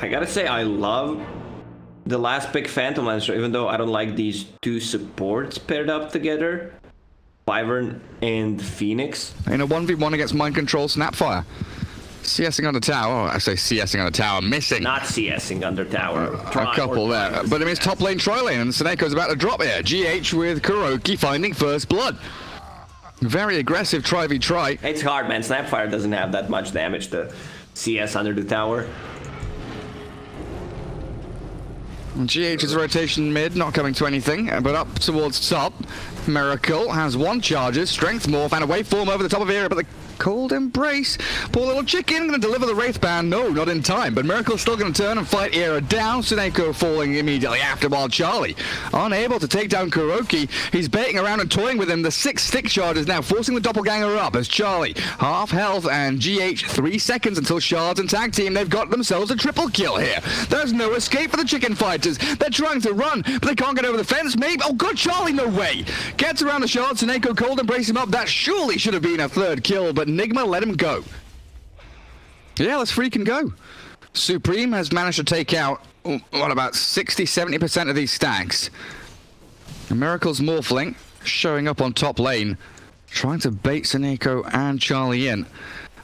I gotta say, I love the last pick Phantom Lancer, even though I don't like these two supports paired up together. Wyvern and Phoenix. In a 1v1 against Mind Control Snapfire. CSing on the tower. I say CSing on the tower. Missing. Not CSing under tower. A couple there. But I mean, it's top lane, tri lane, and Seneco's about to drop here. GH with KuroKy finding first blood. Very aggressive try-v-try. It's hard, man. Snapfire doesn't have that much damage to CS under the tower. GH's rotation mid, not coming to anything, but up towards top. Miracle has one charges, strength morph, and a waveform over the top of Era, but the cold embrace. Poor little chicken, gonna deliver the Wraith Band. No, not in time, but Miracle's still gonna turn and fight Era down. Seneco falling immediately after, while Charlie unable to take down KuroKy. He's baiting around and toying with him. The 6 stick charges now, forcing the doppelganger up as Charlie, half health, and GH 3 seconds until shards and tag team. They've got themselves a triple kill here. There's no escape for the chicken fighters. They're trying to run, but they can't get over the fence. Maybe, oh good, Charlie, no way. Gets around the shards, Seneco cold embrace him up. That surely should have been a 3rd kill, but NIGMA let him go. Yeah, let's freaking go. Supreme has managed to take out, what, about 60-70% of these stacks. Miracle's morphling, showing up on top lane, trying to bait Seneco and Charlie in.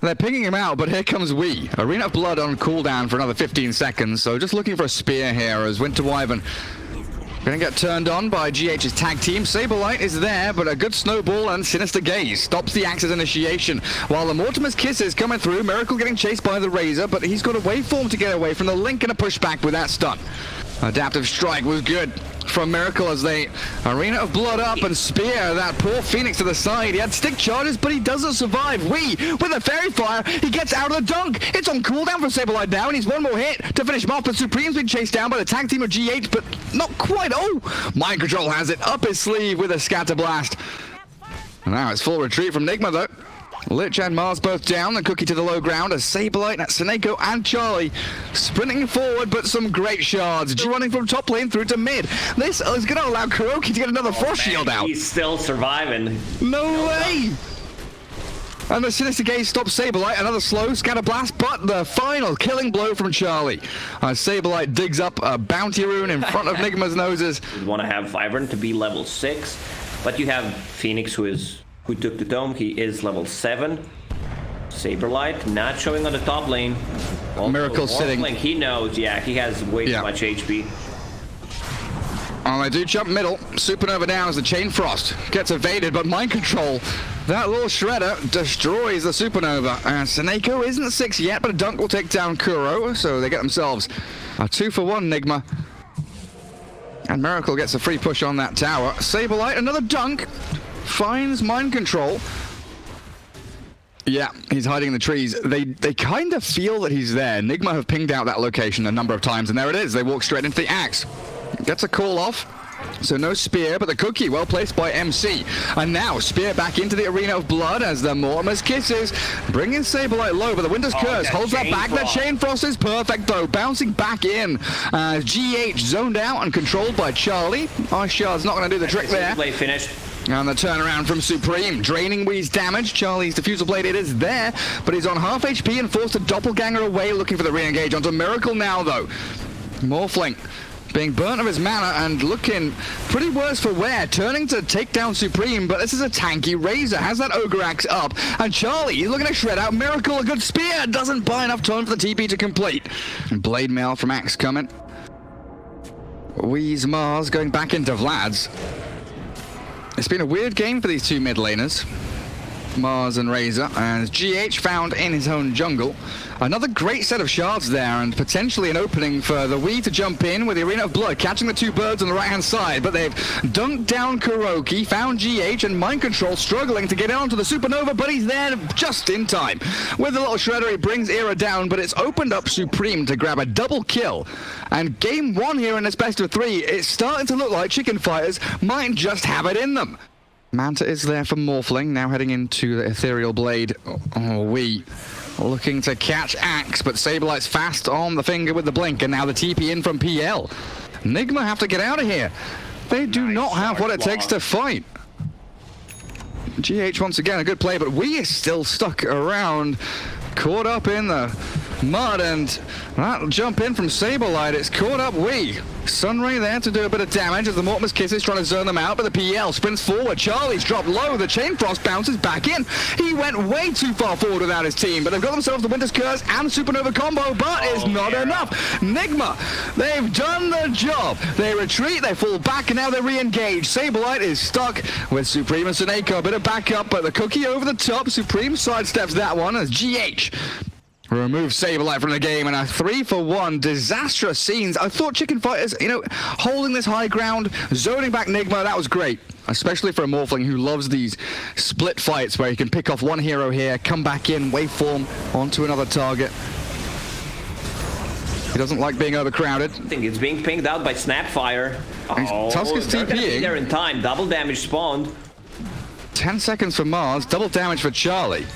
They're pinging him out, but here comes we. Arena of Blood on cooldown for another 15 seconds, so just looking for a spear here as Winter Wyvern gonna get turned on by GH's tag team. Saberlight is there, but a good snowball and Sinister Gaze stops the Axe's initiation. While the Mortimer's Kiss is coming through, Miracle getting chased by the Razor, but he's got a waveform to get away from the Link and a pushback with that stun. Adaptive Strike was good from Miracle as they Arena of Blood up and spear that poor Phoenix to the side. He had stick charges, but he doesn't survive. With a Fairy Fire, he gets out of the dunk. It's on cooldown for Saberlight now, and he's one more hit to finish him off, but Supreme's been chased down by the tag team of GH, but not quite. Oh, Mind Control has it up his sleeve with a Scatter Blast. Now it's full retreat from NIGMA, though. Lich and Mars both down, and Cookie to the low ground as Saberlight, Seneco and Charlie sprinting forward, but some great shards. Running from top lane through to mid. This is going to allow KuroKy to get another Frost Shield out. He's still surviving. No way! And the Sinister Gaze stops Saberlight. Another slow Scatter Blast, but the final killing blow from Charlie. Saberlight digs up a bounty rune in front of NIGMA's noses. You want to have Wyvern to be level 6, but you have Phoenix who took the dome. He is level 7. Saberlight not showing on the top lane. Also, Miracle sitting. He knows, yeah, he has way too much HP. Oh, they do jump middle. Supernova down as the Chain Frost gets evaded, but Mind Control, that little shredder, destroys the Supernova. And Seneco isn't 6 yet, but a dunk will take down Kuro, so they get themselves a 2-for-1 NIGMA. And Miracle gets a free push on that tower. Saberlight, another dunk. Finds Mind Control. Yeah, he's hiding in the trees. They kind of feel that he's there. NIGMA have pinged out that location a number of times, and there it is. They walk straight into the Axe. Gets a call off. So no spear, but the Cookie well placed by MC. And now spear back into the Arena of Blood as the Mortimer's Kisses bringing Saberlight low, but the Winter's Curse holds that back. The Chain Frost is perfect though, bouncing back in. GH zoned out and controlled by Charlie. Ice Shard's not going to do the trick there. Play finished. And the turnaround from Supreme, draining Wee's damage. Charlie's Diffusal Blade, it is there, but he's on half HP and forced a doppelganger away, looking for the re-engage onto Miracle now, though. Morphling being burnt of his mana and looking pretty worse for wear, turning to take down Supreme, but this is a tanky Razor, has that Ogre Axe up, and Charlie, he's looking to shred out Miracle, a good spear, doesn't buy enough time for the TP to complete. And Blade Mail from Axe coming. Wee's Mars going back into Vlad's. It's been a weird game for these two mid laners, Mars and Razor, and GH found in his own jungle. Another great set of shards there, and potentially an opening for the Wii to jump in with the Arena of Blood, catching the two birds on the right-hand side, but they've dunked down KuroKy, found GH, and Mind Control struggling to get onto the Supernova, but he's there just in time. With a little shredder, he brings Era down, but it's opened up Supreme to grab a double kill. And game 1 here in this best of 3, it's starting to look like Chicken Fighters might just have it in them. Manta is there for Morphling, now heading into the Ethereal Blade. Wii looking to catch Axe, but Saberlight's fast on the finger with the blink, and now the TP in from PL. NIGMA have to get out of here. They do not have what it takes to fight. GH once again, a good play, but Wii is still stuck around, caught up in the Mud, and that'll jump in from Saberlight. It's caught up Wee. Sunray there to do a bit of damage as the Mortimer's Kisses trying to zone them out, but the PL sprints forward. Charlie's dropped low. The Chain Frost bounces back in. He went way too far forward without his team, but they've got themselves the Winter's Curse and Supernova combo, but it's not enough. NIGMA, they've done the job. They retreat, they fall back, and now they re-engage. Saberlight is stuck with Supreme and Seneko. A bit of backup, but the cookie over the top. Supreme sidesteps that one as GH removes Saberlight from the game, and a 3-for-1. Disastrous scenes. I thought Chicken Fighters, holding this high ground, zoning back NIGMA, that was great. Especially for a Morphling who loves these split fights where he can pick off one hero here, come back in, waveform onto another target. He doesn't like being overcrowded. I think it's being pinged out by Snapfire. Tusk is TPing. There in time. Double damage spawned. 10 seconds for Mars. Double damage for Charlie.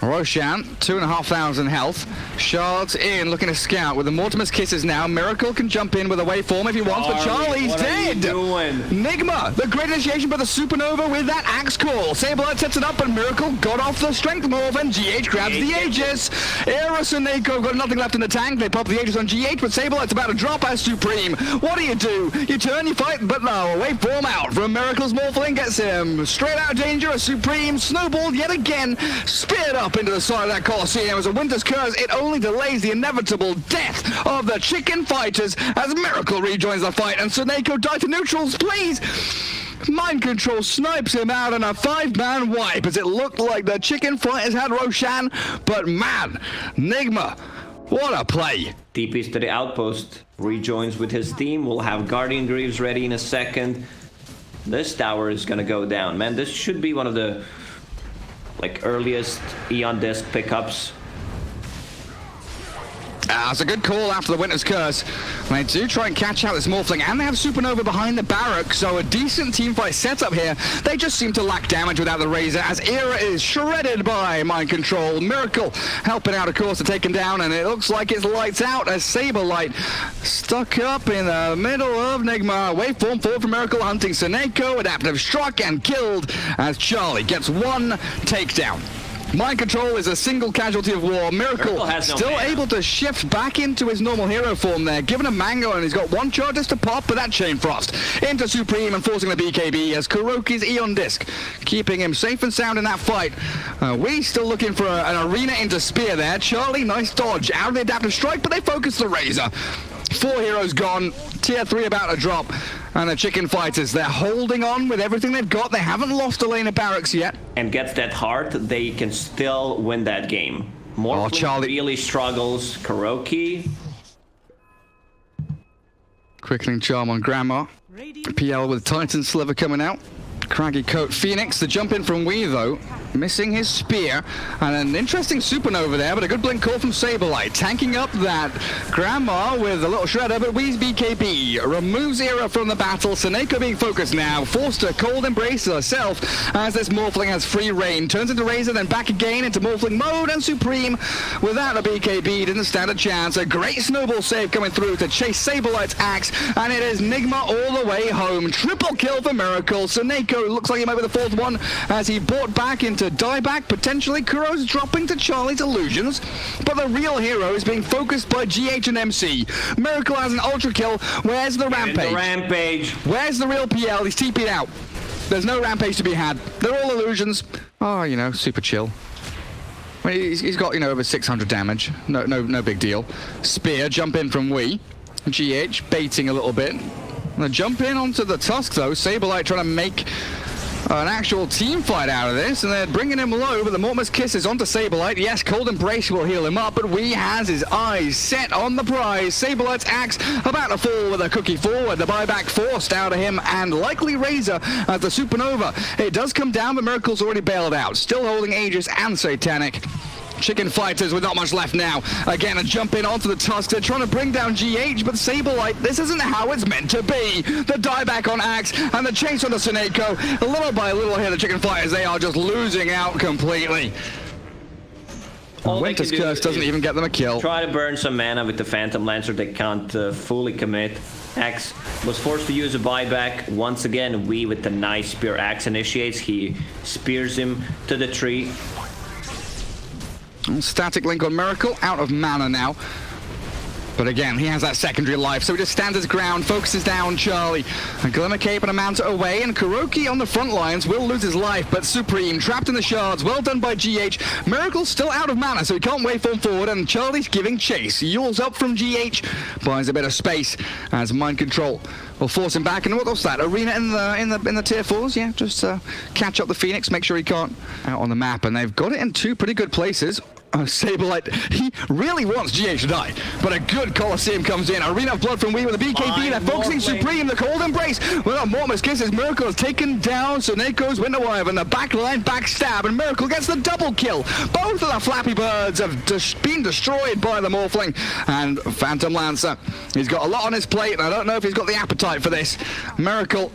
Roshan, 2,500 health. Shards in, looking to scout with the Mortimer's Kisses now. Miracle can jump in with a waveform if he wants, but Charlie's dead! NIGMA, the great initiation by the Supernova with that axe call. Saberlight sets it up, but Miracle got off the strength morph, and GH grabs the Aegis. Eris and Nako got nothing left in the tank. They pop the Aegis on GH, but Saberlight's about to drop as Supreme. What do? You turn, you fight, but no, waveform out from Miracle's Morphling gets him. Straight out of danger, a Supreme snowballed yet again, speared up into the side of that Colosseum as a Winter's Curse. It only delays the inevitable death of the Chicken Fighters as Miracle rejoins the fight, and Seneko died to neutrals, please! Mind Control snipes him out on a 5-man wipe as it looked like the Chicken Fighters had Roshan, but man, NIGMA, what a play! DPs to the outpost, rejoins with his team. We'll have Guardian Greaves ready in a second. This tower is gonna go down, man. This should be one of the earliest Eon Disc pickups. It's a good call after the Winter's Curse. They do try and catch out this Morphling, and they have Supernova behind the barrack, so a decent teamfight setup here. They just seem to lack damage without the Razor, as Era is shredded by Mind Control. Miracle helping out, of course, to take him down, and it looks like it's lights out as Saberlight stuck up in the middle of NIGMA. Waveform forward from Miracle, hunting Seneko. Adaptive struck and killed as Charlie gets one takedown. Mind Control is a single casualty of war. Miracle still able to shift back into his normal hero form there, given a Mango, and he's got one charges to pop, but that Chain Frost into Supreme and forcing the BKB as Kuroki's Eon Disc, keeping him safe and sound in that fight. We still looking for an arena into Spear there. Charlie, nice dodge out of the Adaptive Strike, but they focus the Razor. 4 heroes gone, tier 3 about to drop, and the Chicken Fighters, they're holding on with everything they've got. They haven't lost a lane of barracks yet. And gets that heart, they can still win that game. Charlie really struggles. Kuroki. Quickening Charm on Grandma. PL with Titan Sliver coming out. Craggy Coat Phoenix, the jump in from Wee though, missing his spear, and an interesting Supernova there, but a good blink call from Saberlight, tanking up that Grandma with a little shredder, but Wee's BKB removes Era from the battle. Seneko being focused now, forced to cold embrace herself as this Morphling has free reign, turns into Razor, then back again into Morphling mode, and Supreme without a BKB didn't stand a chance. A great snowball save coming through to chase Saberlight's axe, and it is NIGMA all the way home. Triple kill for Miracle. Seneko looks like he might be the 4th one as he bought back into dieback, potentially. Kuro's dropping to Charlie's illusions, but the real hero is being focused by GH and MC. Miracle has an ultra kill. Where's the Rampage? Where's the real PL? He's TP'd out. There's no Rampage to be had. They're all illusions. Oh, super chill. He's got, over 600 damage. No big deal. Spear, jump in from Wee. GH baiting a little bit. The jump in onto the Tusk though. Saberlight trying to make an actual team fight out of this, and they're bringing him low, but the Mortimer's Kiss is onto Saberlight. Yes, Cold Embrace will heal him up, but Wee has his eyes set on the prize. Saberlight's axe about to fall with a cookie forward. The buyback forced out of him, and likely Razor as the Supernova. It does come down, but Miracle's already bailed out. Still holding Aegis and Satanic. Chicken Fighters with not much left now. Again, a jump in onto the Tusk. They're trying to bring down GH, but Saberlight, this isn't how it's meant to be. The dieback on Axe and the chase on the Seneko. Little by little here, the Chicken Fighters, they are just losing out completely. Winter's Curse doesn't even get them a kill. Try to burn some mana with the Phantom Lancer. They can't fully commit. Axe was forced to use a buyback. Once again, Wee with the nice spear. Axe initiates. He spears him to the tree. Static link on Miracle, out of mana now. But again, he has that secondary life, so he just stands his ground, focuses down Charlie. And Glimmer Cape and a Manta away, and KuroKy on the front lines will lose his life, but Supreme trapped in the shards. Well done by GH. Miracle's still out of mana, so he can't waveform forward, and Charlie's giving chase. Yule's up from GH, buys a bit of space as Mind Control will force him back. And what's that? Arena in the tier 4s? Yeah, just catch up the Phoenix, make sure he can't out on the map, and they've got it in two pretty good places. Saberlight, he really wants GH to die, but a good Colosseum comes in. Arena of Blood from Wii with a BKB. They're focusing Supreme, the Cold Embrace. Well, Mortimer's Kisses, Miracle is taken down. Soneko's Winterwive and the backline backstab, and Miracle gets the double kill. Both of the Flappy Birds have been destroyed by the Morphling, and Phantom Lancer. He's got a lot on his plate, and I don't know if he's got the appetite for this. Miracle,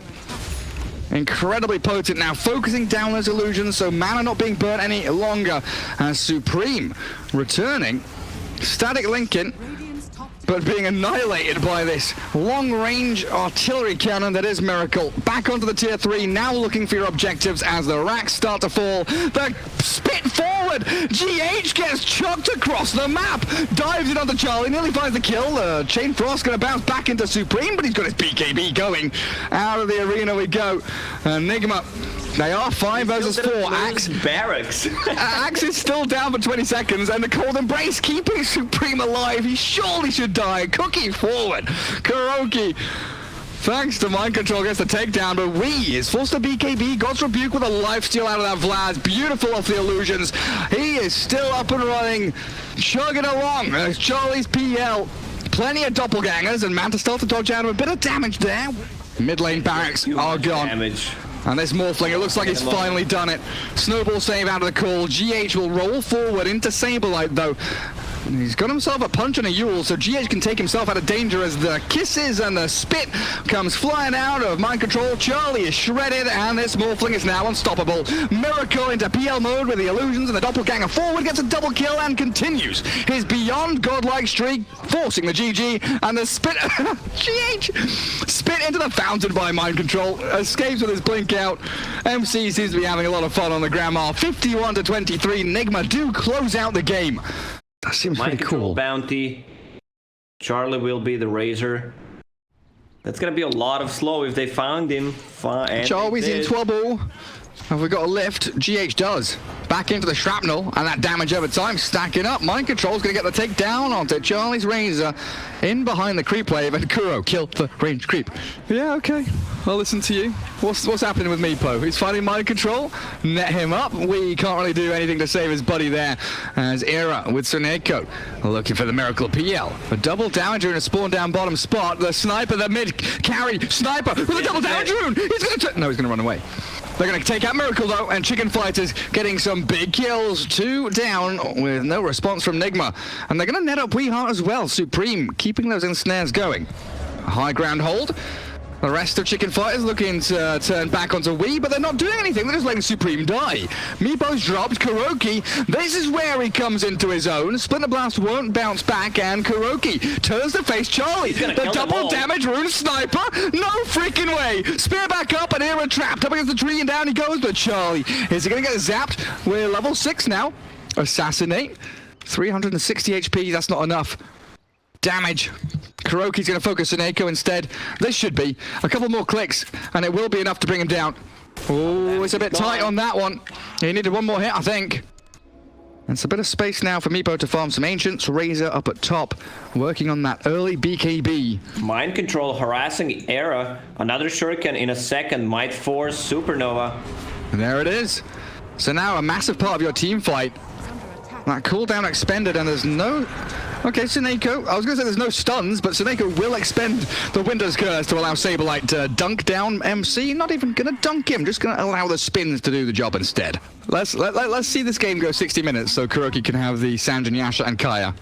incredibly potent now, focusing down those illusions, so mana not being burnt any longer. And Supreme returning, static linking, but being annihilated by this long-range artillery cannon that is Miracle. Back onto the tier 3, now looking for your objectives as the racks start to fall. The spit forward! GH gets chucked across the map! Dives in onto Charlie, nearly finds the kill. Chain Frost gonna bounce back into Supreme, but he's got his BKB going. Out of the arena we go. NIGMA, they are 5 versus 4. Axe barracks. Axe is still down for 20 seconds, and the Cold Embrace keeping Supreme alive. He surely should die. Cookie forward. KuroKy, thanks to Mind Control, gets the takedown, but Wii is forced to BKB. God's Rebuke with a lifesteal out of that Vlad. Beautiful off the illusions. He is still up and running, chugging along. There's Charlie's PL. Plenty of doppelgangers, and Manta still to dodge out of a bit of damage there. Mid lane barracks are gone. Damage. And this Morphling, it looks like he's finally done it. Snowball save out of the call. GH will roll forward into Saberlight, though. He's got himself a punch and a Yule, so GH can take himself out of danger as the kisses and the spit comes flying out of Mind Control. Charlie is shredded, and this Morphling is now unstoppable. Miracle into PL mode with the illusions, and the doppelganger forward gets a double kill and continues his beyond godlike streak, forcing the GG, and the spit GH spit into the fountain by Mind Control, escapes with his blink out. MC seems to be having a lot of fun on the grandma. 51-23, NIGMA do close out the game. That seems Mind pretty Control cool. bounty. Charlie will be the Razor. That's gonna be a lot of slow if they found him. Charlie's in trouble. Have we got a lift? GH does. Back into the shrapnel, and that damage over time stacking up. Mind Control's going to get the takedown onto Charlie's Razor. In behind the creep wave, and Kuro killed the range creep. Yeah, okay. I'll listen to you. What's happening with Meepo? He's fighting Mind Control. Net him up. We can't really do anything to save his buddy there. As Era with Soneko looking for the Miracle PL. A double damager in a spawn down bottom spot. The sniper, the mid carry sniper with a double damager rune. He's going to no, he's going to run away. They're going to take out Miracle, though, and Chicken Fighters getting some big kills. 2 down with no response from NIGMA. And they're going to net up Weeheart as well. Supreme keeping those ensnares going. A high ground hold. The rest of Chicken Fighters looking to turn back onto Wii, but they're not doing anything. They're just letting Supreme die. Meepo's dropped. KuroKy, this is where he comes into his own. Splinter Blast won't bounce back, and KuroKy turns to face Charlie. The double damage rune sniper. No freaking way. Spear back up, and Era trapped up against the tree, and down he goes. But Charlie, is he going to get zapped? We're level 6 now. Assassinate. 360 HP, that's not enough. Damage. KuroKy's going to focus on Eiko instead. This should be a couple more clicks, and it will be enough to bring him down. Oh, it's a bit tight on that one. He needed one more hit, I think. It's a bit of space now for Meepo to farm some Ancients. Razor up at top, working on that early BKB. Mind Control harassing Era. Another Shuriken in a second might force Supernova. And there it is. So now a massive part of your team fight. That cooldown expended, and there's no... Okay, Soneko. I was going to say there's no stuns, but Soneko will expend the Winter's Curse to allow Saberlight to dunk down MC. Not even going to dunk him, just going to allow the spins to do the job instead. Let's see this game go 60 minutes so KuroKy can have the Sanjin, Yasha, and Kaya.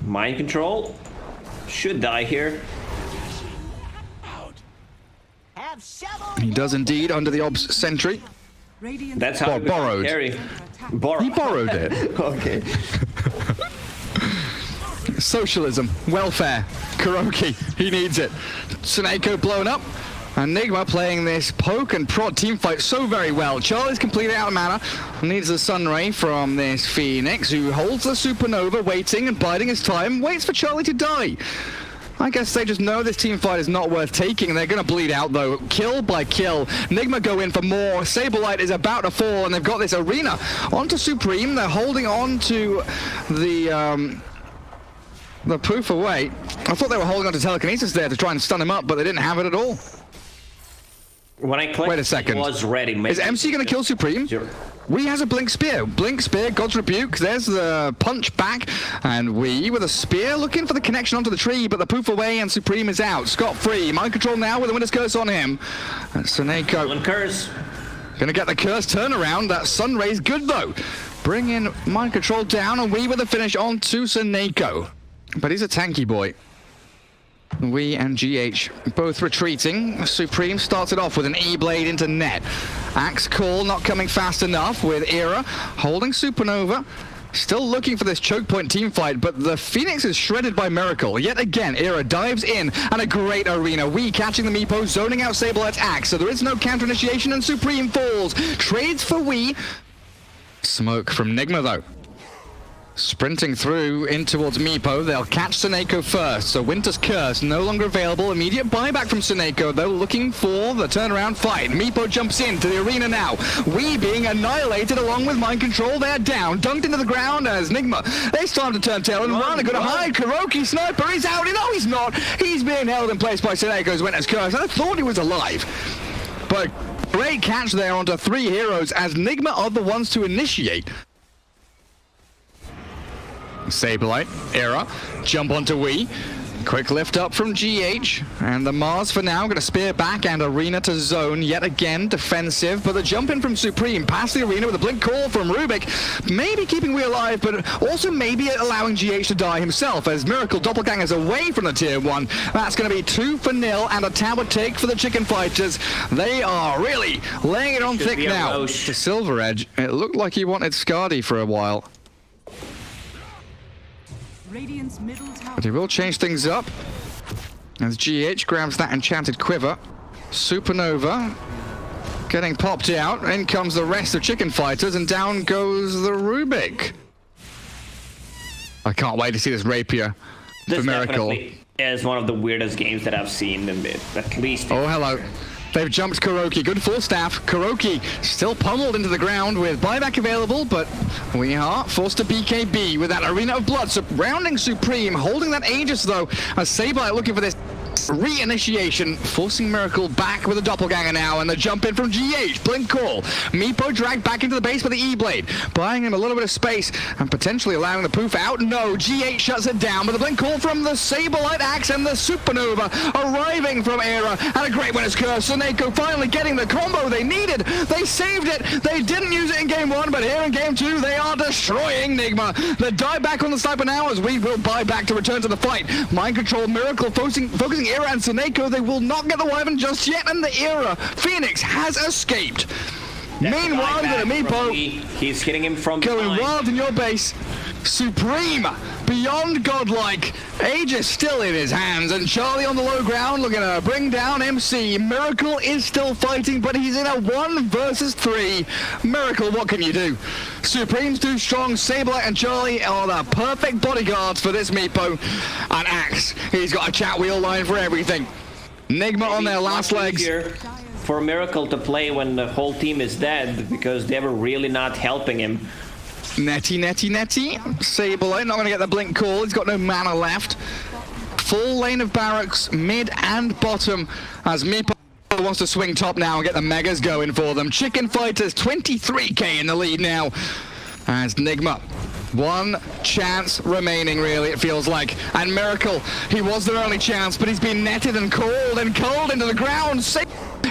Mind Control should die here. He does indeed under the Obs Sentry. That's how borrowed. He borrowed it. Okay. Socialism, welfare, KuroKy, he needs it. Soneko blown up, And NIGMA playing this poke and prod team fight so very well. Charlie's completely out of mana. Needs the Sunray from this Phoenix, who holds the Supernova, waiting and biding his time. Waits for Charlie to die. I guess they just know this team fight is not worth taking, and they're going to bleed out, though. Kill by kill. NIGMA go in for more. Saberlight is about to fall, and they've got this arena onto Supreme. They're holding on to the poof away. I thought they were holding on to telekinesis there to try and stun him up, but they didn't have it at all. When I clicked, wait a second. it was ready. Maybe is MC going to kill Supreme? Wee has a Blink Spear. Blink Spear, God's Rebuke. There's the punch back. And Wee with a spear looking for the connection onto the tree, but the poof away and Supreme is out. Scot-free. Mind control now with the Winter's Curse on him. And Suneko. Curse. Gonna get the curse turnaround. That Sunray's good though. Bring in mind control down, and Wee with a finish on to Suneko. But he's a tanky boy. Wee and GH both retreating. Supreme starts it off with an E-Blade into net. Axe Call not coming fast enough with Era holding Supernova. Still looking for this choke point team fight, but the Phoenix is shredded by Miracle. Yet again, Era dives in, and a great arena. Wee catching the Meepo, zoning out Sablelight's axe, so there is no counter initiation, and Supreme falls. Trades for Wee. Smoke from NIGMA though. Sprinting through in towards Meepo. They'll catch Suneko first. So Winter's Curse no longer available. Immediate buyback from Suneko, though, looking for the turnaround fight. Meepo jumps into the arena now. Wee being annihilated along with mind control. They're down. Dunked into the ground as NIGMA. They start to turn tail and run. They're going to hide. Kuroki Sniper. He's out. No, he's not. He's being held in place by Suneko's Winter's Curse. I thought he was alive. But great catch there onto 3 heroes as NIGMA are the ones to initiate. Saberlight, Era, jump onto Wee. Quick lift up from GH, and the Mars for now, gonna spear back and arena to zone yet again, defensive, but the jump in from Supreme past the arena with a blink call from Rubik, maybe keeping Wee alive, but also maybe allowing GH to die himself as Miracle Doppelgangers away from the tier 1. That's gonna be 2-0 and a tower take for the Chicken Fighters. They are really laying it on thick now. The Silver Edge, it looked like he wanted Scardy for a while. But he will change things up as GH grabs that enchanted quiver. Supernova getting popped out. In comes the rest of Chicken Fighters, and down goes the Rubik. I can't wait to see this rapier for Miracle. This is one of the weirdest games that I've seen in it, at least. Oh, hello. They've jumped Kuroki. Good full staff. Kuroki still pummeled into the ground with buyback available, but we are forced to BKB with that Arena of Blood surrounding Supreme, holding that Aegis though, as Saberlight looking for this re-initiation, forcing Miracle back with a Doppelganger now, and the jump in from GH, blink call. Meepo dragged back into the base with the E-Blade, buying him a little bit of space and potentially allowing the poof out. No, GH shuts it down, but the blink call from the Saberlight axe and the Supernova arriving from Era, and a great Winter's Curse. Suneko finally getting the combo they needed. They saved it. They didn't use it in game 1, but here in game 2, they are destroying NIGMA. The die back on the sniper now as we will buy back to return to the fight. Mind control, Miracle focusing Era and Suneko. They will not get the Wyvern just yet, and the Era Phoenix has escaped. Meanwhile, the Meepo, he's hitting him from going behind. wild in your base. Supreme, beyond godlike. Aegis still in his hands, and Charlie on the low ground looking to bring down MC. Miracle is still fighting, but he's in a 1 versus 3. Miracle, what can you do? Supreme's too strong. Saberlight and Charlie are the perfect bodyguards for this Meepo. And Axe, he's got a chat wheel line for everything. NIGMA on their last legs. For Miracle to play when the whole team is dead, because they were really not helping him. Netty. Saberlight not going to get the blink call. He's got no mana left. Full lane of barracks, mid and bottom, as Meepo wants to swing top now and get the megas going for them. Chicken Fighters 23k in the lead now as NIGMA. 1 chance remaining, really, it feels like. And Miracle, he was their only chance, but he's been netted and called and cold into the ground.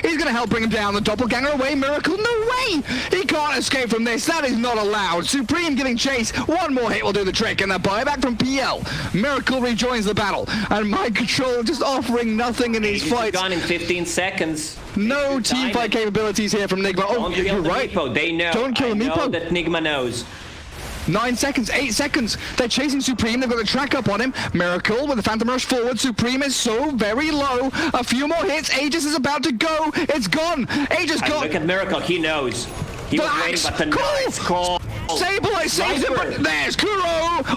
He's going to help bring him down. The Doppelganger away. Miracle, no way! He can't escape from this. That is not allowed. Supreme giving chase. 1 more hit will do the trick, and the buyback from PL. Miracle rejoins the battle, and Mind Control just offering nothing in these fights. Gone in 15 seconds. No team fight capabilities here from NIGMA. Oh, you're right. Meepo. They know. Don't kill the Meepo. I know that NIGMA knows. 9 seconds, 8 seconds. They're chasing Supreme. They've got the track up on him. Miracle with the Phantom Rush forward. Supreme is so very low. A few more hits. Aegis is about to go. It's gone. Aegis And got... look at Miracle. He knows. He was waiting, but the nice call. Sableye saves it, but there's Kuro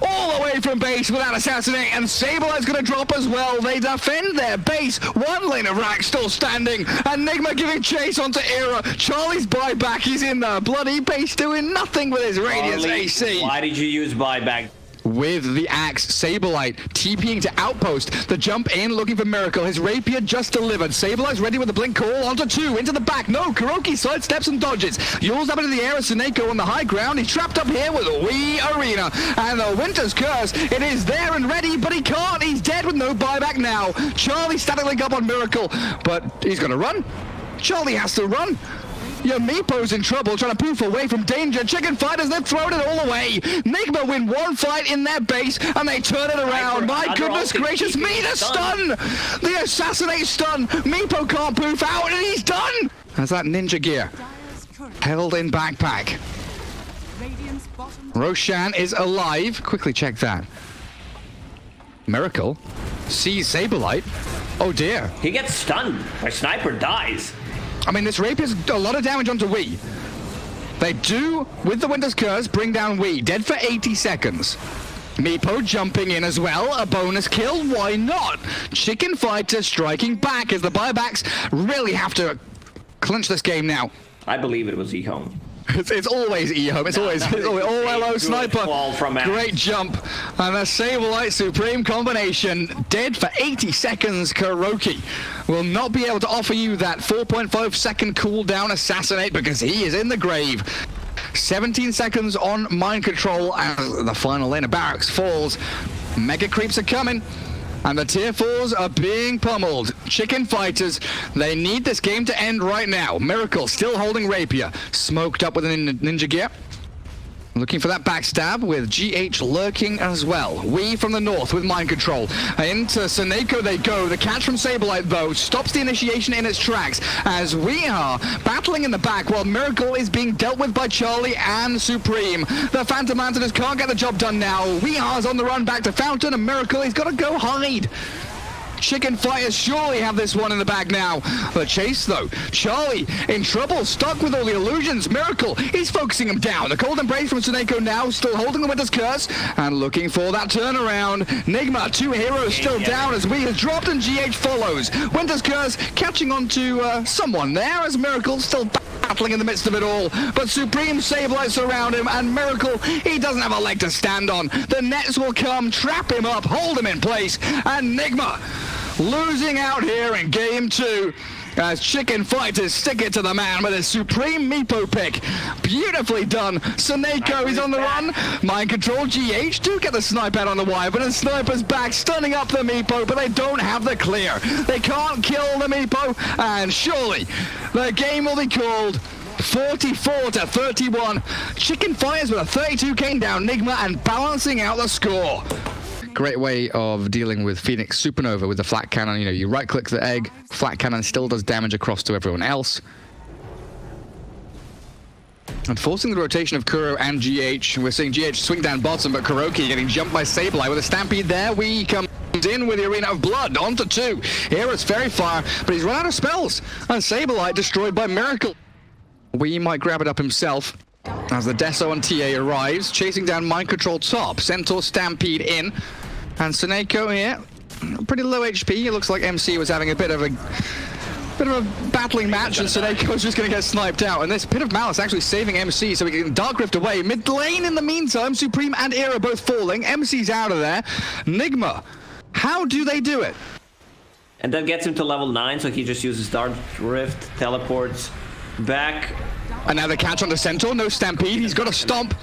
all the way from base without assassinate, and Sableye's going to drop as well. They defend their base. One lane of Rack still standing, and NIGMA giving chase onto Era. Charlie's buyback. He's in the bloody base doing nothing with his Radiance AC. Why did you use buyback? With the axe, Sableye TPing to Outpost. The jump in, looking for Miracle. His Rapier just delivered. Sableye's ready with the blink call onto 2, into the back. No, Kuroki sidesteps and dodges. Yule's up into the air as Suneko on the high ground. He's trapped up here with a wee Arena. And the Winter's Curse, it is there and ready, but he can't. He's dead with no buyback now. Charlie static link up on Miracle, but he's gonna run. Charlie has to run. Your Meepo's in trouble, trying to poof away from danger. Chicken Fighters, they've thrown it all away. NIGMA win one fight in their base, and they turn it around. My goodness gracious me, the stun! The assassinate stun! Meepo can't poof out, and he's done! That's that ninja gear. Held in backpack. Roshan is alive. Quickly check that. Miracle sees Sableye. Oh dear. He gets stunned. My sniper dies. I mean, this Rapier's a lot of damage onto Wii. They do, with the Winter's Curse, bring down Wii. Dead for 80 seconds. Meepo jumping in as well. A bonus kill, why not? Chicken Fighter striking back as the buybacks really have to clinch this game now. I believe it was E-Home. It's always E-Home. It's always oh hello sniper. From Great jump. And a Sableye Supreme combination. Dead for 80 seconds. Kuroki will not be able to offer you that 4.5 second cooldown assassinate because he is in the grave. 17 seconds on mind control as the final lane of barracks falls. Mega creeps are coming. And the tier 4s are being pummeled. Chicken Fighters, they need this game to end right now. Miracle still holding Rapier. Smoked up with a ninja gear. Looking for that backstab with GH lurking as well. We from the north with mind control. Into Suneko they go. The catch from Sableye though stops the initiation in its tracks as we are battling in the back while Miracle is being dealt with by Charlie and Supreme. The Phantom Lanterns can't get the job done now. We are's on the run back to Fountain and Miracle. He's got to go hide. Chicken Fighters surely have this one in the bag now. The chase though. Charlie in trouble, stuck with all the illusions. Miracle, he's focusing him down. The cold embrace from Suneko now, still holding the Winter's Curse and looking for that turnaround. NIGMA, 2 heroes still down as we has dropped and GH follows. Winter's Curse catching on to someone there as Miracle still battling in the midst of it all. But Supreme Sableye surround him and Miracle, he doesn't have a leg to stand on. The nets will come, trap him up, hold him in place, and NIGMA losing out here in game 2 as Chicken Fighters stick it to the man with his Supreme Meepo pick. Beautifully done. Suneko is on the run. Mind control. GH do get the snipe out on the wire, but the sniper's back, stunning up the Meepo, but they don't have the clear. They can't kill the Meepo, and surely the game will be called 44-31. Chicken Fighters with a 32 cane down NIGMA and balancing out the score. Great way of dealing with Phoenix Supernova with the flat cannon. You know, you right-click the egg, flat cannon still does damage across to everyone else. And forcing the rotation of Kuro and GH. We're seeing GH swing down bottom, but Kuroki getting jumped by Sableye with a stampede there. We come in with the Arena of Blood onto 2. Here it's Fairy Fire, but he's run out of spells. And Sableye destroyed by Miracle. We might grab it up himself. As the Deso on TA arrives, chasing down mind control top. Centaur Stampede in. And Suneko here, pretty low HP. It looks like MC was having a bit of a battling match, and Suneko's just going to get sniped out. And this Pit of Malice actually saving MC, so we can Dark Rift away. Mid lane in the meantime, Supreme and Era both falling. MC's out of there. NIGMA, how do they do it? And that gets him to level 9, so he just uses Dark Rift, teleports back. And now the catch on the Centaur, no Stampede, he's got a stomp.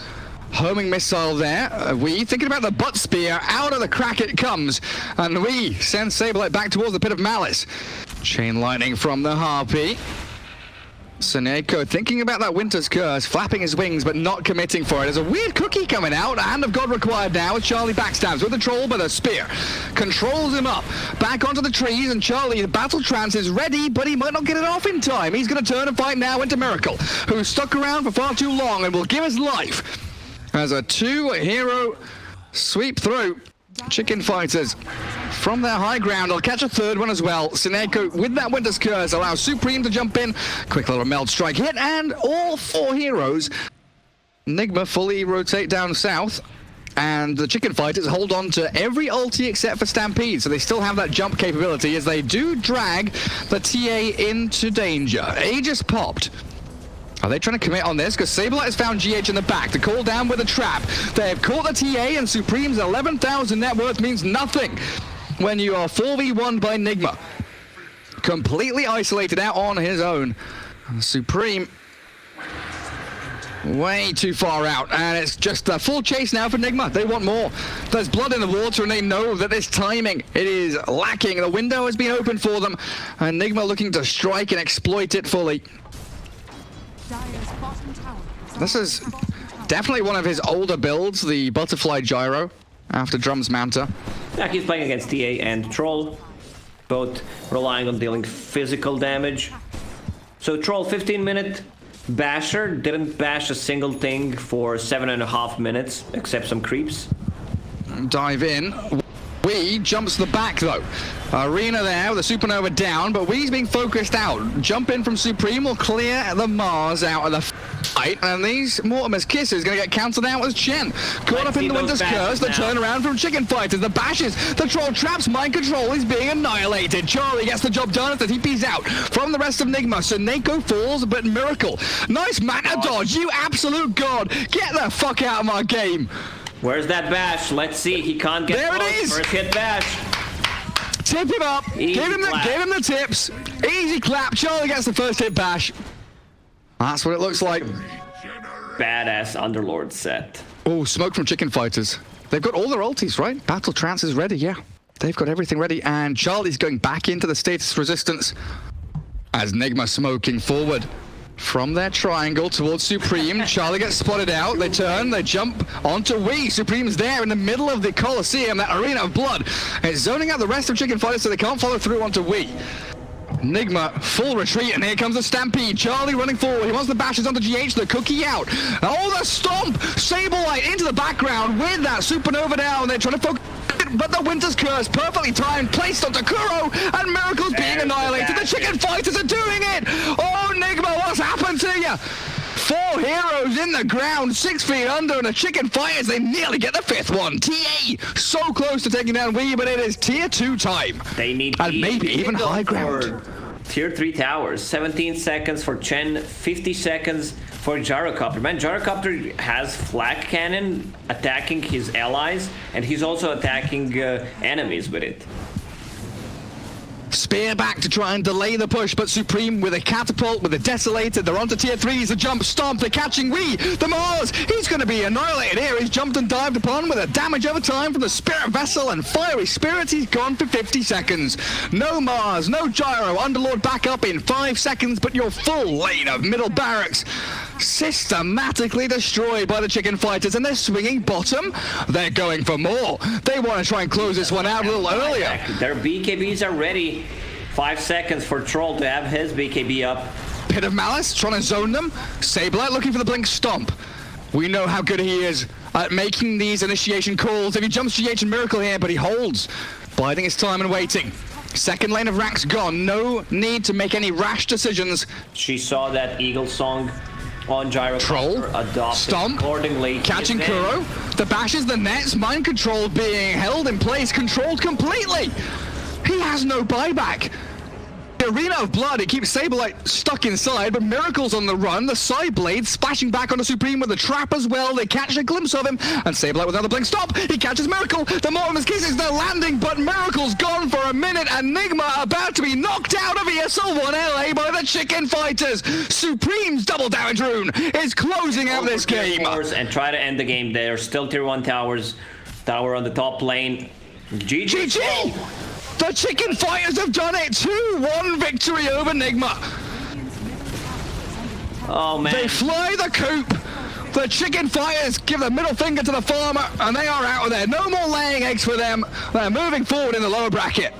Homing missile there. We thinking about the butt spear. Out of the crack it comes. And we send Sableye back towards the Pit of Malice. Chain lightning from the Harpy. Suneko thinking about that Winter's Curse, flapping his wings but not committing for it. There's a weird cookie coming out. Hand of God required now as Charlie backstabs with the troll but a spear. Controls him up. Back onto the trees and Charlie, the battle trance is ready but he might not get it off in time. He's going to turn and fight now into Miracle, who's stuck around for far too long and will give his life. as a 2-hero sweep through. Chicken Fighters from their high ground. I'll catch a third one as well. Sineko with that Winter's Curse allows Supreme to jump in. Quick little meld strike hit, and all 4 heroes. NIGMA fully rotate down south, and the Chicken Fighters hold on to every ulti except for Stampede, so they still have that jump capability as they do drag the TA into danger. Aegis popped. Are they trying to commit on this? Because Saberlight has found GH in the back to call down with a trap. They have caught the TA, and Supreme's 11,000 net worth means nothing when you are 4v1 by NIGMA. Completely isolated out on his own. Supreme way too far out, and it's just a full chase now for NIGMA. They want more. There's blood in the water, and they know that this timing, it is lacking. The window has been opened for them, and NIGMA looking to strike and exploit it fully. This is definitely one of his older builds, the Butterfly Gyro, after Drum's Manta. Yeah, he's playing against TA and Troll, both relying on dealing physical damage. So Troll, 15-minute basher, didn't bash a single thing for 7.5 minutes, except some creeps. Dive in. Wee jumps the back though. Arena there with a Supernova down, but Wee's being focused out. Jump in from Supreme will clear the Mars out of the fight, and these Mortimer's Kisses going to get cancelled out as Chen. Caught up in the Winter's Curse, the turnaround from Chicken Fighters, the bashes, the Troll traps, Mind Control is being annihilated. Charlie gets the job done as the TP's out from the rest of NIGMA. Sineko falls, but Miracle. Nice mana dodge, you absolute god. Get the fuck out of my game. Where's that bash? Let's see. He can't get there close. It is. First hit bash. Tip him up. Give him the tips. Easy clap. Charlie gets the first hit bash. That's what it looks like. Badass Underlord set. Oh, smoke from Chicken Fighters. They've got all their ultis, right? Battle Trance is ready, yeah. They've got everything ready, and Charlie's going back into the status resistance as NIGMA smoking forward. From their triangle towards Supreme, Charlie gets spotted out, they turn, they jump onto Wee. Supreme's there in the middle of the Coliseum, that arena of blood. It's zoning out the rest of Chicken Fighters so they can't follow through onto Wee. NIGMA, full retreat, and here comes the Stampede. Charlie running forward, he wants the bashes onto GH, the cookie out. Oh, the stomp! Saberlight into the background with that Supernova down, they're trying to focus, but the Winter's Curse, perfectly timed, placed onto Kuro, and Miracle's being annihilated. The Chicken Fighters are doing it! Oh, NIGMA, what's happened to you? 4 heroes in the ground, 6 feet under, and the Chicken Fighters, they nearly get the 5th one. TA, so close to taking down Wii, but it is tier 2 time. They need and maybe even high ground. Tier 3 towers, 17 seconds for Chen, 50 seconds for Gyrocopter. Man, Gyrocopter has Flak Cannon attacking his allies, and he's also attacking enemies with it. Spear back to try and delay the push, but Supreme with a catapult, with a Desolator, they're onto tier 3s, the jump stomp, they're catching Wee, the Mars, he's going to be annihilated here, he's jumped and dived upon with a damage over time from the Spirit Vessel and Fiery Spirit, he's gone for 50 seconds. No Mars, no Gyro, Underlord back up in 5 seconds, but your full lane of middle barracks systematically destroyed by the Chicken Fighters, and they're swinging bottom. They're going for more. They want to try and close this one out a little earlier. Their BKBs are ready. 5 seconds for Troll to have his BKB up. Pit of Malice trying to zone them. Saberlight looking for the blink stomp. We know how good he is at making these initiation calls. If he jumps GH and Miracle here, but he holds, biding his time and waiting. Second lane of ranks gone. No need to make any rash decisions. She saw that Eagle song on Gyro. Troll, stomp, accordingly. Catching Kuro. The bashes, the nets, Mind Control being held in place, controlled completely. He has no buyback. The arena of blood, it keeps Saberlight stuck inside, but Miracle's on the run. The side blade splashing back onto Supreme with the trap as well. They catch a glimpse of him, and Saberlight with another blink stop. He catches Miracle. The Mortimer's Kisses, they're landing, but Miracle's gone for a minute, and NIGMA about to be knocked out of ESL 1 LA by the Chicken Fighters. Supreme's double damage rune is closing out this game. And try to end the game. They're still tier 1 towers. Tower on the top lane. GG! The Chicken Fighters have done it! 2-1 victory over NIGMA. Oh man. They fly the coop. The Chicken Fighters give the middle finger to the farmer, and they are out of there. No more laying eggs for them. They're moving forward in the lower bracket.